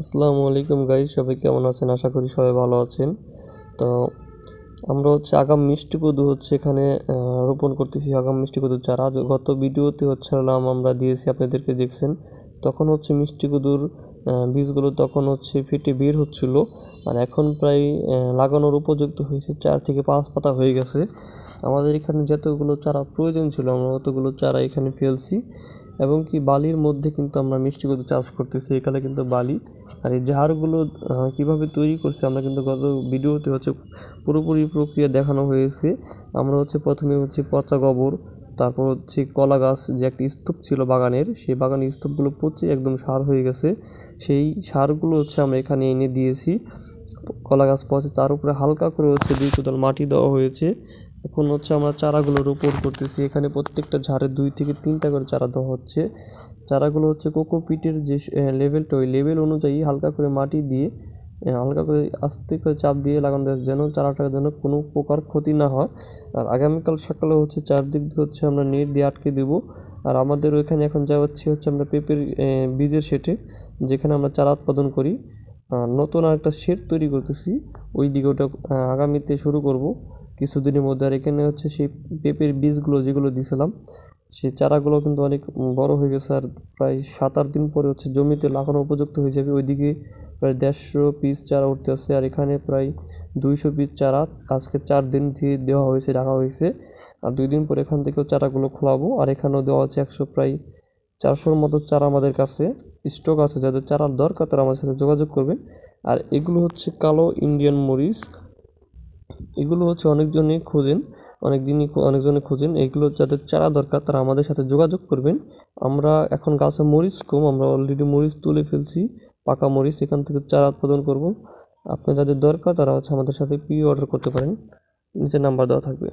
আসসালামু আলাইকুম গাইস, সবাই কেমন আছেন? আশা করি সবাই ভালো আছেন। তো আমরা আগাম মিষ্টি কদু এখানে রোপণ করতেছি। আগাম মিষ্টি কদুর চারা গত ভিডিওতে আমরা দিয়েছি, আপনাদেরকে দেখছেন। তখন মিষ্টি কদুর বীজগুলো তখন ফেটে বের হচ্ছিল, আর এখন প্রায় লাগানোর উপযুক্ত হয়েছে। 4 থেকে 5 পাতা হয়ে গেছে। আমাদের এখানে যতগুলো চারা প্রয়োজন ছিল আমরা অতগুলো চারা এখানে ফেলছি, এবং কি বালির মধ্যে কিন্তু আমরা মিষ্টি কদু চাষ করতেছি। এখানে কিন্তু বালি, আর এই ঝাড়গুলো কীভাবে তৈরি করছে আমরা কিন্তু গত ভিডিওতে পুরোপুরি প্রক্রিয়া দেখানো হয়েছে। আমরা প্রথমে পচা গোবর, তারপর কলা গাছ যে একটা স্তূপ ছিল বাগানের, সেই বাগানের স্তূপগুলো পচে একদম সার হয়ে গেছে। সেই সারগুলো আমরা এখানে এনে দিয়েছি। কলা গাছ পচে, তার উপরে হালকা করে 2 কোদাল মাটি দেওয়া হয়েছে। এখন আমরা চারাগুলো রোপণ করতেছি। এখানে প্রত্যেকটা ঝাড়ে 2 থেকে 3টা করে চারা দেওয়া হচ্ছে। চারাগুলো কোকোপিটের যে লেভেলটা, ওই লেভেল অনুযায়ী হালকা করে মাটি দিয়ে হালকা করে আস্তে করে চাপ দিয়ে লাগানো যায়, যেন চারাটা যেন কোনো প্রকার ক্ষতি না হয়। আর আগামীকাল সকালে চারদিক দিয়ে আমরা নেট দিয়ে আটকে দেবো। আর আমাদের ওইখানে এখন যাওয়াচ্ছি আমরা পেঁপের বীজের শেটে, যেখানে আমরা চারা উৎপাদন করি। নতুন আরেকটা শেড তৈরি করতেছি, ওই দিকে ওটা আগামীতে শুরু করব কিছুদিনের মধ্যে। আর এখানে সেই পেঁপের বীজগুলো যেগুলো দিয়েছিলাম, সেই চারাগুলো কিন্তু অনেক বড় হয়ে গেছে। আর প্রায় 7-8 দিন পরে জমিতে লাগানো উপযুক্ত হয়ে যাবে। ওইদিকে প্রায় 150 পিস চারা উঠতে আসছে, আর এখানে প্রায় 200 পিস চারা আজকে 4 দিন দিয়ে দেওয়া হয়েছে, রাখা হয়েছে। আর 2 দিন পরে এখান থেকেও চারাগুলো খোলাবো। আর এখানেও দেওয়া আছে প্রায় 400-র মতো চারা আমাদের কাছে স্টক আছে। যাদের চারার দরকার তারা আমার সাথে যোগাযোগ করবেন। আর এগুলো কালো ইন্ডিয়ান মরিচ। এগুলো অনেকজনই খোঁজেন, অনেকজনে খোঁজেন। এগুলো যাদের চারা দরকার তারা আমাদের সাথে যোগাযোগ করবেন। আমরা এখন গাছে মরিচ কম, আমরা অলরেডি মরিচ তুলে ফেলছি, পাকা মরিচ। এখান থেকে চারা উৎপাদন করব। আপনার যাদের দরকার তারা আমাদের সাথে প্রি অর্ডার করতে পারেন, নিচে নাম্বার দেওয়া থাকবে।